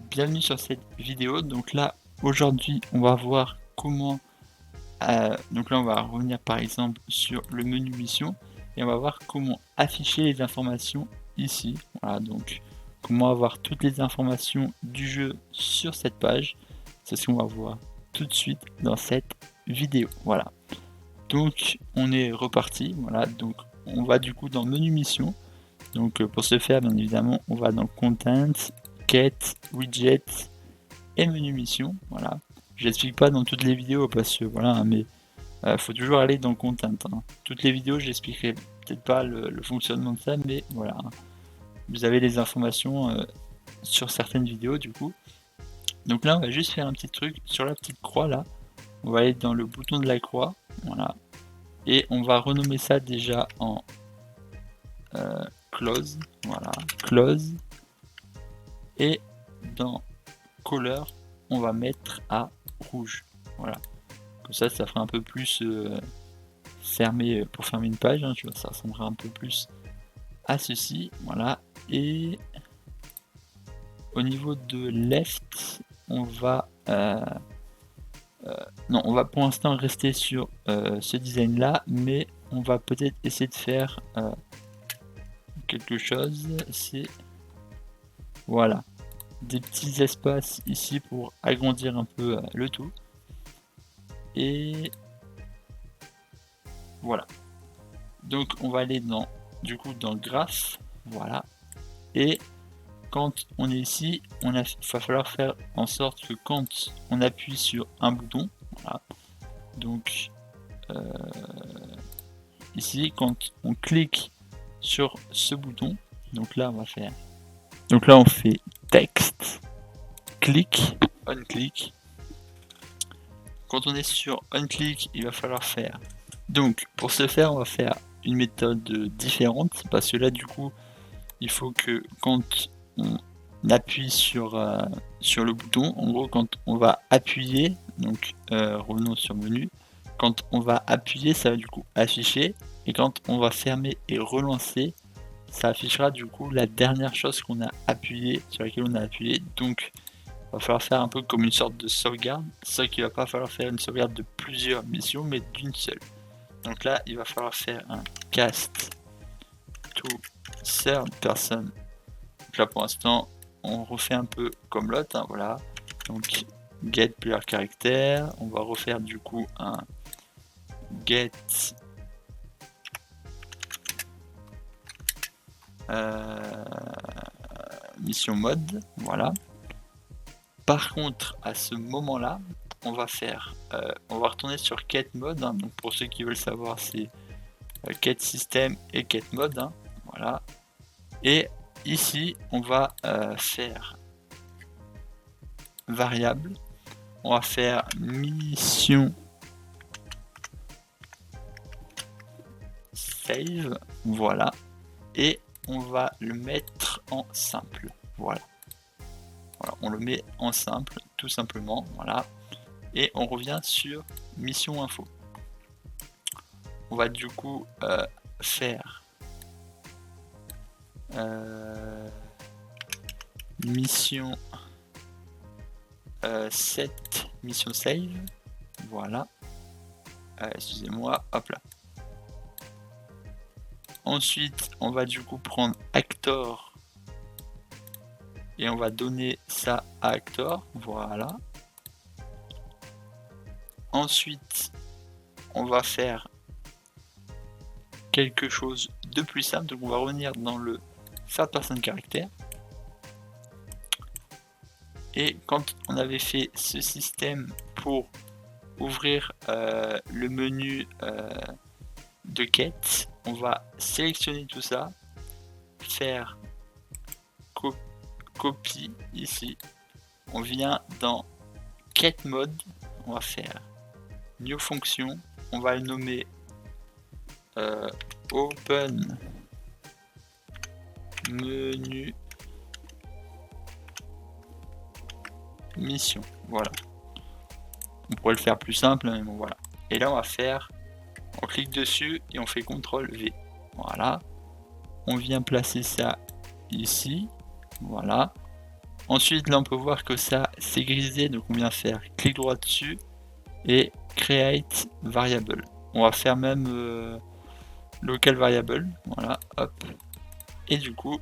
bienvenue sur cette vidéo. Donc là, aujourd'hui, on va voir comment... donc là, on va revenir par exemple sur le menu mission et on va voir comment afficher les informations ici. Voilà, donc comment avoir toutes les informations du jeu sur cette page. C'est ce qu'on va voir tout de suite dans cette vidéo. Voilà. Donc, on est reparti. Voilà, donc on va du coup dans menu mission. Donc pour ce faire, bien évidemment, on va dans Content, Quête, Widget et Menu Mission. Voilà. Je l'explique pas dans toutes les vidéos parce que voilà, mais faut toujours aller dans Content. Hein. Toutes les vidéos, j'expliquerai peut-être pas le fonctionnement de ça, mais voilà. Vous avez les informations sur certaines vidéos du coup. Donc là, on va juste faire un petit truc sur la petite croix là. On va aller dans le bouton de la croix, voilà. Et on va renommer ça déjà en close, voilà, close. Et dans color, on va mettre à rouge, voilà. Comme ça fera un peu plus fermé pour fermer une page, hein, tu vois, ça ressemblera un peu plus à ceci, voilà. Et au niveau de left, on va non, on va pour l'instant rester sur ce design là, mais on va peut-être essayer de faire quelque chose. C'est voilà, des petits espaces ici pour agrandir un peu le tout. Et voilà. Donc on va aller dans du coup dans graph, voilà. Et quand on est ici, il va falloir faire en sorte que quand on appuie sur un bouton, voilà. Donc ici, quand on clique sur ce bouton, donc là on va faire, donc là on fait texte, clic, on click. Quand on est sur on click, il va falloir faire. Donc pour ce faire, on va faire une méthode différente parce que là du coup, il faut que quand on appuie sur le bouton, en gros quand on va appuyer, donc revenons sur menu, quand on va appuyer, ça va du coup afficher, et quand on va fermer et relancer, ça affichera du coup la dernière chose qu'on a appuyé, sur laquelle on a appuyé. Donc il va falloir faire un peu comme une sorte de sauvegarde, sauf qu'il va pas falloir faire une sauvegarde de plusieurs missions, mais d'une seule. Donc là, il va falloir faire un cast to third person. Donc là, pour l'instant, on refait un peu comme l'autre, hein, voilà. Donc get player character, on va refaire du coup un get mission mode, voilà. Par contre, à ce moment-là, on va faire, on va retourner sur quête mode, hein, donc pour ceux qui veulent savoir, c'est quête système et quête mode, hein, voilà. Et ici, on va faire variable, on va faire mission save, voilà, et on va le mettre en simple, voilà. Voilà, on le met en simple, tout simplement, voilà. Et on revient sur mission info. On va du coup faire mission set mission save, voilà. Excusez-moi, hop là. Ensuite, on va du coup prendre actor et on va donner ça à actor, voilà. Ensuite, on va faire quelque chose de plus simple, donc on va revenir dans le third person caractère. Et quand on avait fait ce système pour ouvrir le menu de quête, on va sélectionner tout ça, faire copie ici, on vient dans quête mode, on va faire new fonction, on va le nommer open menu mission, voilà. On pourrait le faire plus simple, mais bon voilà. Et là on va faire, on clique dessus et on fait CTRL V, voilà. On vient placer ça ici, voilà. Ensuite, là, on peut voir que ça c'est grisé, donc on vient faire clic droit dessus et create variable. On va faire même local variable, voilà, hop. Et du coup,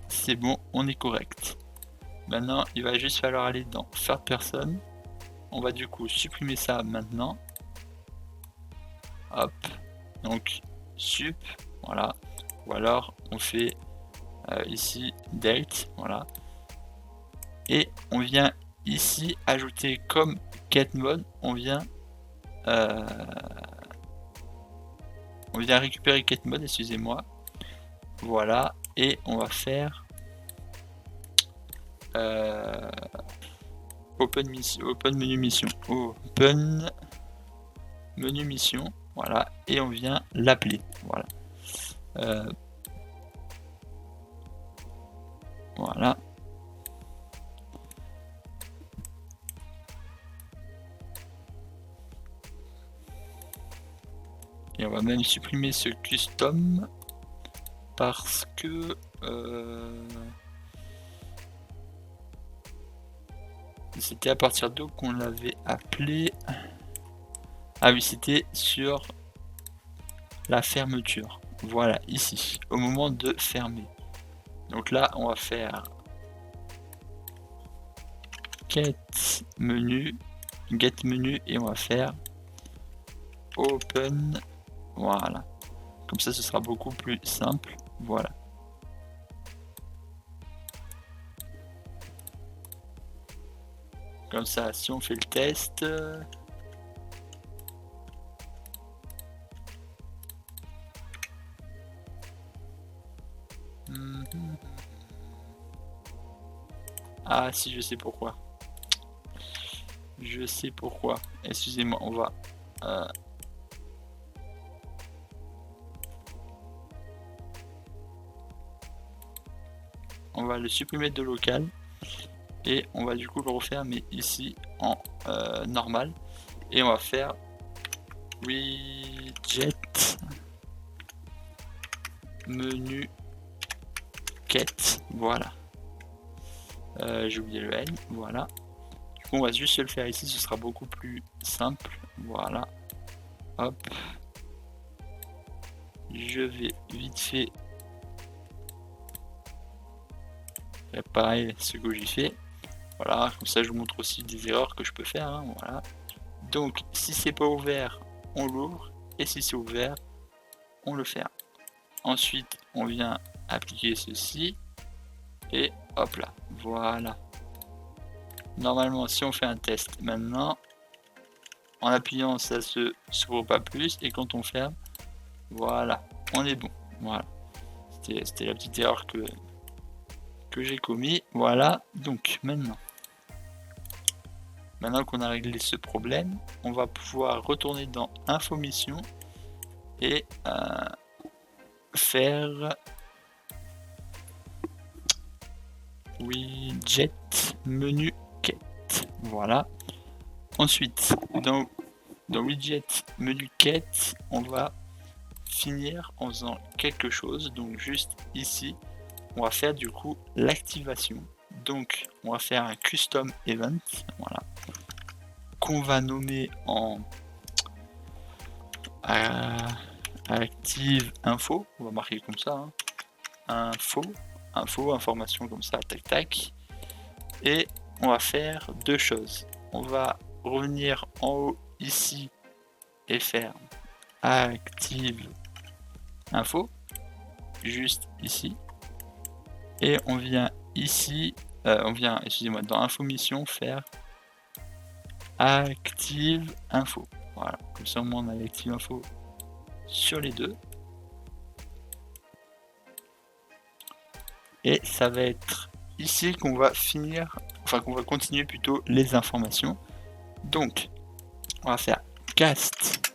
c'est bon, on est correct. Maintenant, il va juste falloir aller dans third person. On va du coup supprimer ça maintenant. Hop, donc sup, voilà. Ou alors on fait ici date, voilà. Et on vient ici ajouter comme getMod, on vient récupérer getMod, excusez-moi. Voilà, et on va faire open menu mission, open menu mission, voilà, et on vient l'appeler, voilà. Voilà. Et on va même supprimer ce custom parce que c'était à partir d'où qu'on l'avait appelé. Ah oui, c'était sur la fermeture. Voilà, ici, au moment de fermer. Donc là, on va faire get menu et on va faire open. Voilà. Comme ça, ce sera beaucoup plus simple. Voilà. Comme ça, si on fait le test... Ah si, je sais pourquoi. Je sais pourquoi. Excusez-moi, on va le supprimer de local et on va du coup le refaire mais ici en normal et on va faire widget menu quête, voilà. J'ai oublié le N, voilà. Du coup on va juste le faire ici, ce sera beaucoup plus simple, voilà. Hop, je vais vite fait réparer ce que j'ai fait. Voilà, comme ça je vous montre aussi des erreurs que je peux faire, hein, voilà. Donc si c'est pas ouvert, on l'ouvre, et si c'est ouvert, on le ferme. Ensuite, on vient appliquer ceci, et hop là, voilà. Normalement, si on fait un test maintenant, en appuyant, ça se s'ouvre pas plus, et quand on ferme, voilà, on est bon. Voilà, c'était la petite erreur que j'ai commis. Voilà, donc maintenant qu'on a réglé ce problème, on va pouvoir retourner dans Info Mission et faire widget menu quête. Voilà. Ensuite, dans widget menu quête, on va finir en faisant quelque chose. Donc juste ici, on va faire du coup l'activation. Donc on va faire un custom event, voilà, qu'on va nommer en active info, on va marquer comme ça, hein. Information comme ça, tac tac. Et on va faire deux choses. On va revenir en haut ici et faire active info, juste ici. Et on vient ici, excusez-moi, dans info mission faire active info. Voilà, comme ça au moins on a l'active info sur les deux. Et ça va être ici qu'on va finir, enfin qu'on va continuer plutôt les informations. Donc, on va faire cast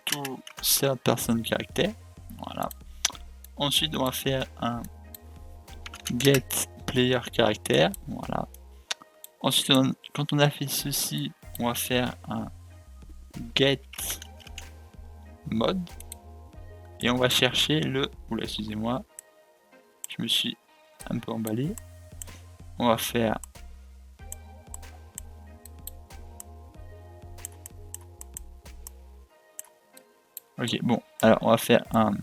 to third person character. Voilà. Ensuite, on va faire un get player character. Voilà. Ensuite, quand on a fait ceci, on va faire un get mode et on va chercher le... Oula, excusez-moi, je me suis un peu emballé. On va faire Ok, bon, alors on va faire un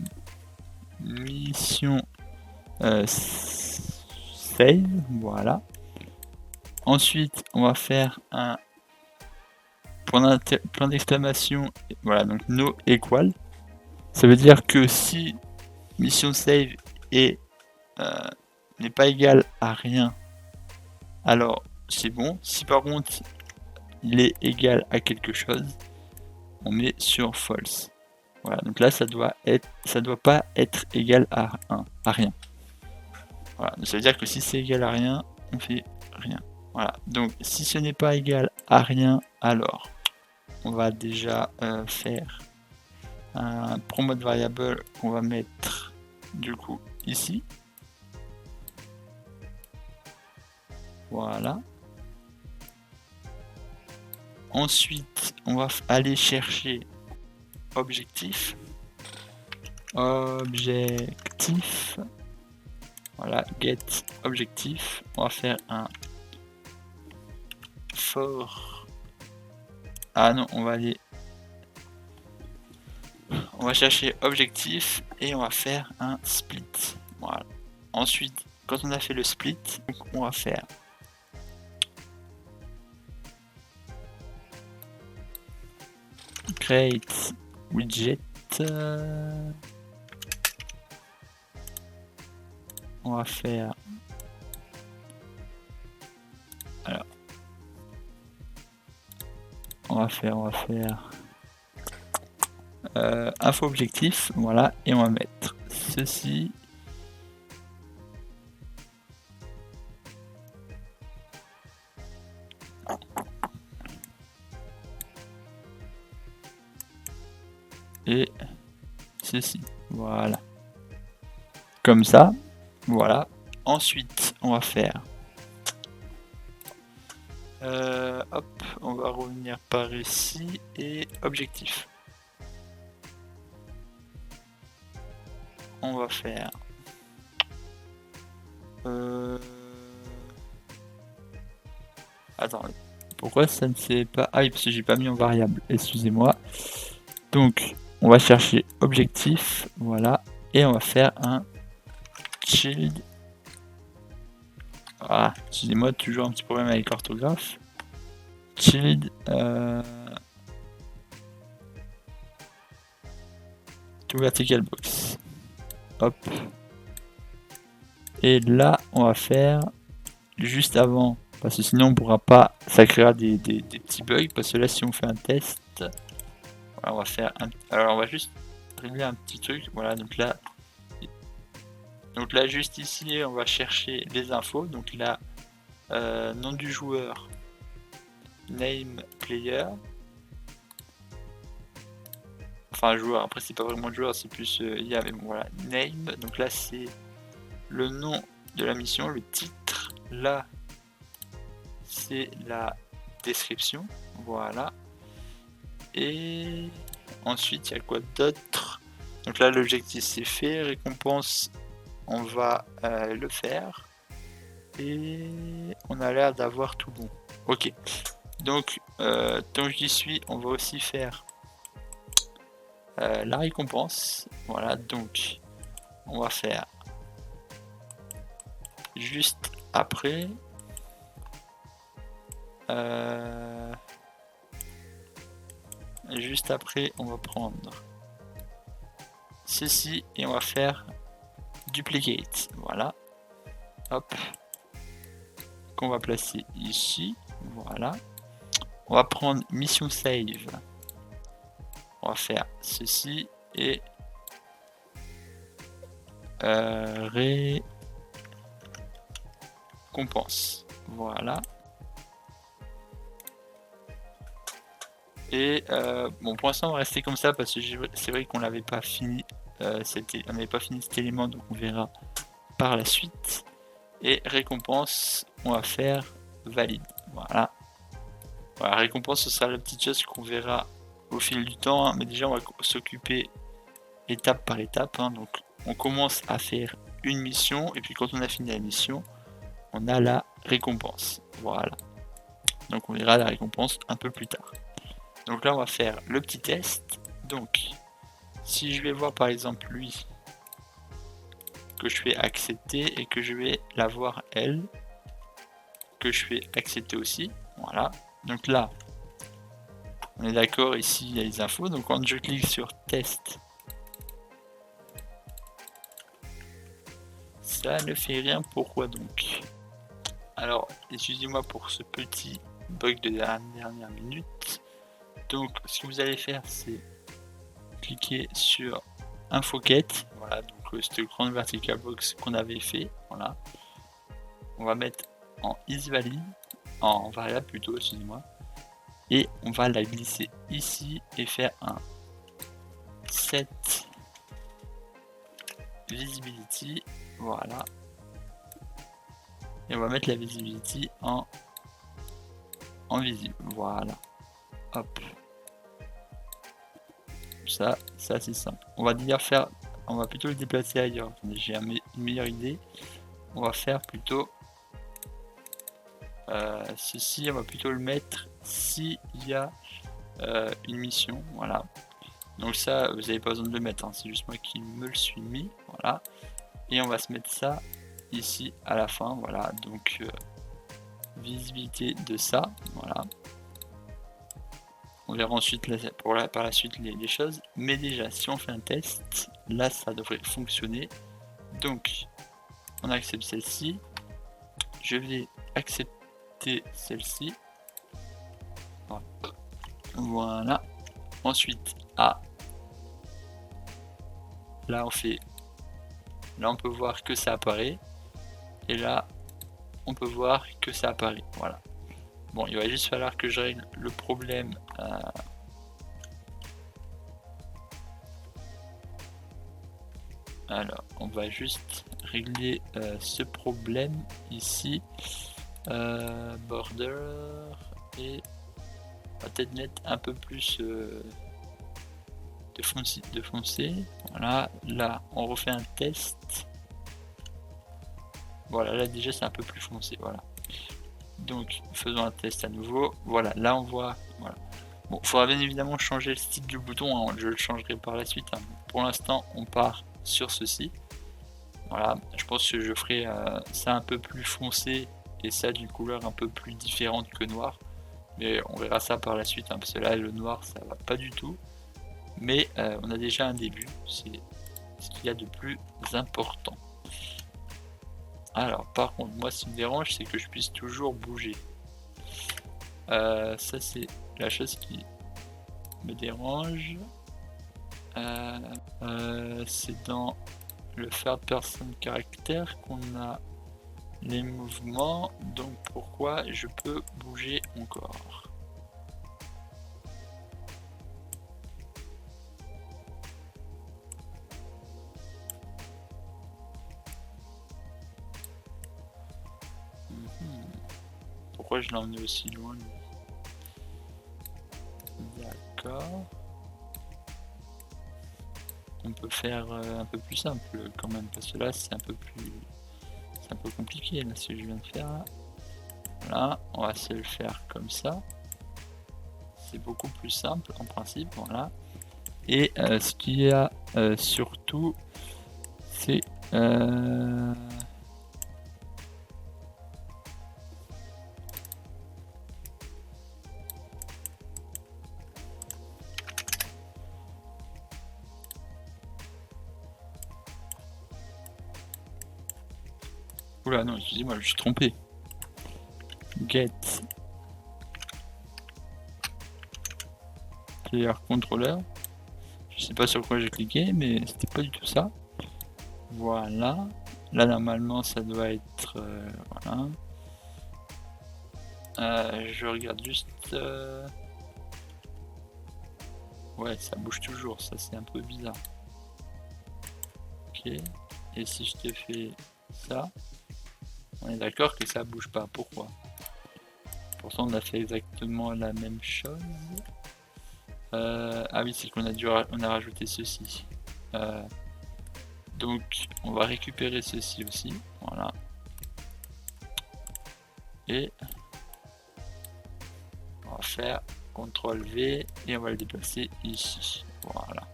mission save, voilà. Ensuite, on va faire un point d'exclamation, voilà, donc no equal. Ça veut dire que si mission save est n'est pas égal à rien, alors c'est bon. Si par contre il est égal à quelque chose, on met sur false. Voilà, donc là ça doit pas être égal à rien. Voilà, donc ça veut dire que si c'est égal à rien, on fait rien. Voilà, donc si ce n'est pas égal à rien, alors on va déjà faire un promote variable qu'on va mettre du coup ici. Voilà. Ensuite, on va aller chercher objectif. Objectif. Voilà, get objectif. On va faire un for. Ah non, on va aller. On va chercher objectif et on va faire un split. Voilà. Ensuite, quand on a fait le split, on va faire create widget. On va faire. Alors. On va faire info objectif, voilà, et on va mettre ceci. Et ceci, voilà. Comme ça, voilà. Ensuite, on va faire. Hop, on va revenir par ici et objectif. On va faire. Attends, pourquoi ça ne s'est pas. Ah oui, parce que j'ai pas mis en variable, excusez-moi. Donc, on va chercher objectif, voilà, et on va faire un child. Ah, excusez-moi, toujours un petit problème avec l'orthographe. Child. To vertical box. Hop. Et là, on va faire juste avant, parce que sinon on pourra pas, ça créera des petits bugs, parce que là si on fait un test, voilà, on va faire un, alors on va juste régler un petit truc, voilà, donc là juste ici on va chercher les infos, donc là nom du joueur, name player, enfin joueur, après c'est pas vraiment le joueur, c'est plus IA, mais bon voilà, name, donc là c'est le nom de la mission, le titre, là c'est la description, voilà. Et ensuite il y a quoi d'autre? Donc là l'objectif c'est fait, récompense on va le faire et on a l'air d'avoir tout bon. Ok, donc tant que j'y suis on va aussi faire la récompense. Voilà, donc on va faire juste après on va prendre ceci et on va faire duplicate, voilà, hop, qu'on va placer ici, voilà. On va prendre mission save, on va faire ceci et récompense, voilà. Et bon, pour l'instant on va rester comme ça parce que c'est vrai qu'on n'avait pas fini on n'avait pas fini cet élément, donc on verra par la suite. Et récompense, on va faire valide, voilà. Voilà, récompense ce sera la petite chose qu'on verra au fil du temps, hein, mais déjà on va s'occuper étape par étape, hein. Donc on commence à faire une mission et puis quand on a fini la mission on a la récompense, voilà. Donc on verra la récompense un peu plus tard. Donc là on va faire le petit test. Donc Si je vais voir par exemple lui, que je fais accepter et que je vais la voir elle, que je fais accepter aussi, voilà. Donc là, on est d'accord, ici il y a les infos, donc quand je clique sur test, ça ne fait rien, pourquoi donc? Alors, excusez-moi pour ce petit bug de la dernière minute. Donc, ce que vous allez faire, c'est cliquer sur InfoQuête, voilà, donc cette grande vertical box qu'on avait fait, voilà. On va mettre en isValid, en variable plutôt, excusez-moi, et on va la glisser ici et faire un set visibility, voilà. Et on va mettre la visibility en visible, voilà. Hop. Ça c'est simple. On va dire faire, on va plutôt le déplacer ailleurs. J'ai une meilleure idée. On va faire plutôt ceci, on va plutôt le mettre s'il y a une mission, voilà. Donc ça, vous n'avez pas besoin de le mettre, hein, c'est juste moi qui me le suis mis, voilà. Et on va se mettre ça ici à la fin, voilà. Donc visibilité de ça, voilà. On verra ensuite par la suite les choses, mais déjà si on fait un test, là ça devrait fonctionner. Donc on accepte celle-ci, je vais accepter celle-ci, voilà. Ensuite là on peut voir que ça apparaît, et là on peut voir que ça apparaît, voilà. Bon, il va juste falloir que je règle le problème alors on va juste régler ce problème ici, border, et on va peut-être mettre un peu plus de foncé, voilà. Là on refait un test, voilà, là déjà c'est un peu plus foncé, voilà. Donc faisons un test à nouveau, voilà, là on voit, voilà. Bon, il faudra bien évidemment changer le style du bouton, hein, je le changerai par la suite, hein. Pour l'instant on part sur ceci, voilà. Je pense que je ferai ça un peu plus foncé et ça d'une couleur un peu plus différente que noir, mais on verra ça par la suite, hein, parce que là le noir ça va pas du tout, mais on a déjà un début, c'est ce qu'il y a de plus important. Alors par contre moi ce qui me dérange c'est que je puisse toujours bouger, ça c'est la chose qui me dérange, c'est dans le third person caractère qu'on a les mouvements, donc pourquoi je peux bouger encore? Pourquoi je l'ai emmené aussi loin lui? D'accord. On peut faire un peu plus simple quand même, parce que là c'est un peu compliqué là ce que je viens de faire là. Voilà, on va se le faire comme ça. C'est beaucoup plus simple en principe, voilà. Et ce qu'il y a surtout, c'est oula non, excusez-moi, je suis trompé. Get player controller. Je sais pas sur quoi j'ai cliqué, mais c'était pas du tout ça. Voilà. Là normalement ça doit être voilà. Je regarde juste. Ouais, ça bouge toujours, ça c'est un peu bizarre. Ok. Et si je te fais ça, on est d'accord que ça bouge pas. Pourquoi? Pourtant on a fait exactement la même chose. Ah oui, c'est qu'on a rajouté ceci. Donc on va récupérer ceci aussi, voilà. Et on va faire CTRL V et on va le déplacer ici, voilà.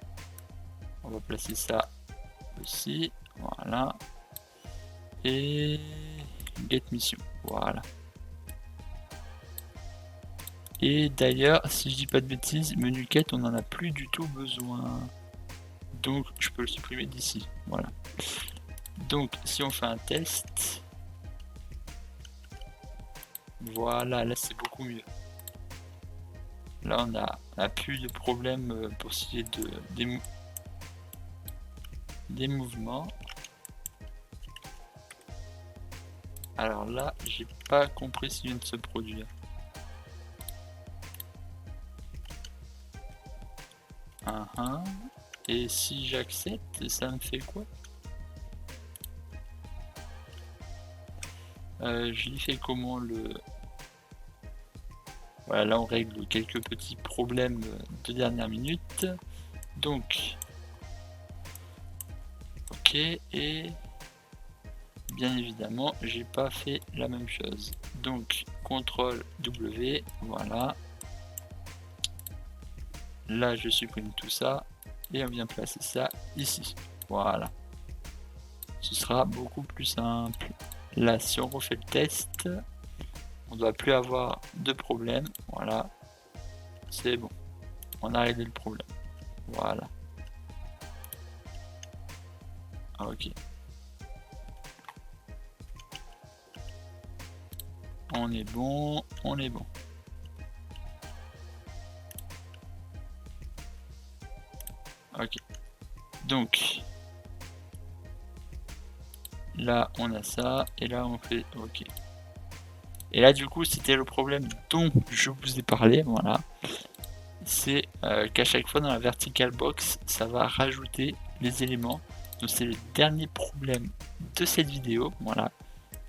On va placer ça aussi, voilà. Et get mission, voilà. Et d'ailleurs, si je dis pas de bêtises, menu quête, on en a plus du tout besoin. Donc je peux le supprimer d'ici, voilà. Donc si on fait un test, voilà, là c'est beaucoup mieux. Là on a plus de problème pour ce qui est des mouvements. Alors là, j'ai pas compris ce qui vient de se produire. Et si j'accepte, ça me fait quoi? Je lui fais comment le... Voilà, là on règle quelques petits problèmes de dernière minute. Donc, ok, et bien évidemment, j'ai pas fait la même chose. Donc, CTRL W, voilà. Là, je supprime tout ça et on vient placer ça ici. Voilà. Ce sera beaucoup plus simple. Là, si on refait le test, on ne doit plus avoir de problème. Voilà. C'est bon. On a réglé le problème. Voilà. Ok. On est bon. On est bon. Ok. Donc, là, on a ça. Et là, on fait OK. Et là, du coup, c'était le problème dont je vous ai parlé. Voilà. C'est qu'à chaque fois dans la vertical box, ça va rajouter les éléments. Donc, c'est le dernier problème de cette vidéo. Voilà.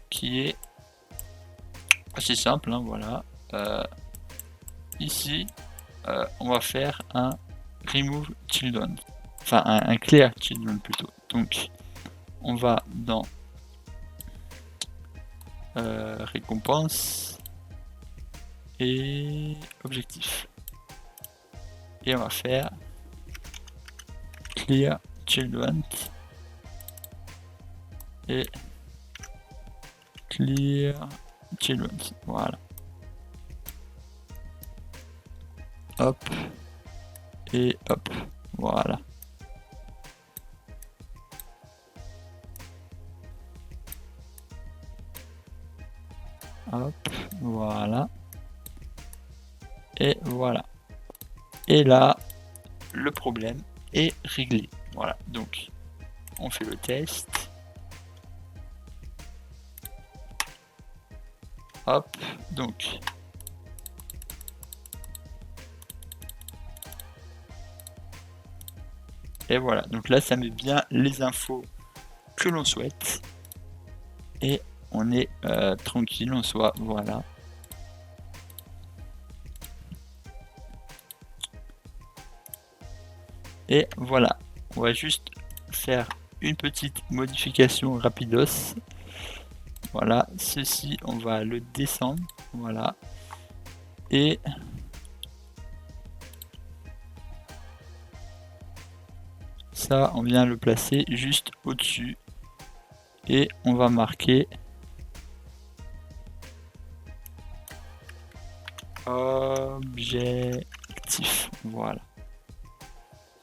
Qui est assez simple. Hein, voilà. Ici, on va faire un remove children. Enfin, un clear children plutôt. Donc, on va dans récompense et objectif. Et on va faire clear children et clear children. Voilà. Hop. Et hop. Voilà. Hop. Voilà. Et voilà. Et là, le problème est réglé. Voilà. Donc, on fait le test. Hop. Donc, et voilà. Donc là, ça met bien les infos que l'on souhaite. Et on est tranquille en soi. Voilà. Et voilà, on va juste faire une petite modification rapidos. Voilà, ceci, on va le descendre. Voilà. Et ça, on vient le placer juste au-dessus. Et on va marquer objectif. Voilà.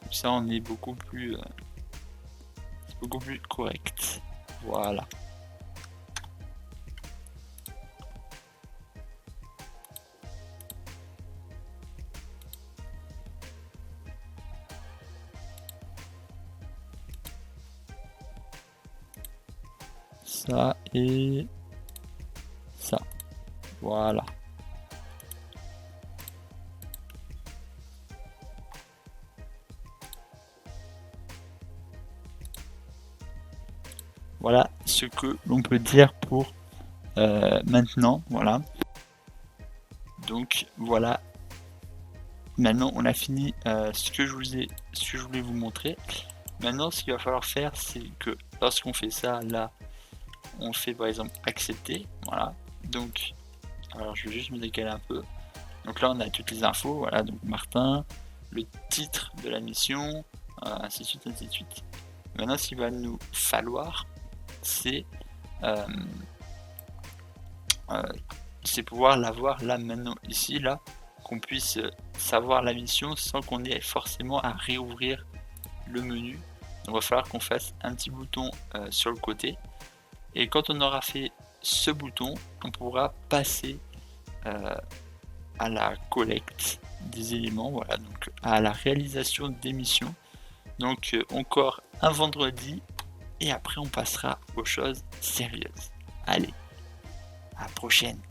Comme ça, on est beaucoup plus correct. Voilà. Ça et ça. Voilà. Voilà ce que l'on peut dire pour maintenant. Voilà. Donc voilà. Maintenant on a fini ce que je voulais vous montrer. Maintenant ce qu'il va falloir faire, c'est que lorsqu'on fait ça, là, on fait par exemple accepter. Voilà. Donc, alors je vais juste me décaler un peu. Donc là on a toutes les infos. Voilà. Donc Martin, le titre de la mission, ainsi de suite, ainsi de suite. Maintenant, ce qu'il va nous falloir, c'est pouvoir l'avoir là, maintenant, ici, là, qu'on puisse savoir la mission sans qu'on ait forcément à réouvrir le menu. Donc, il va falloir qu'on fasse un petit bouton sur le côté. Et quand on aura fait ce bouton, on pourra passer à la collecte des éléments, voilà, donc à la réalisation des missions. Donc encore un vendredi et après on passera aux choses sérieuses. Allez, à la prochaine.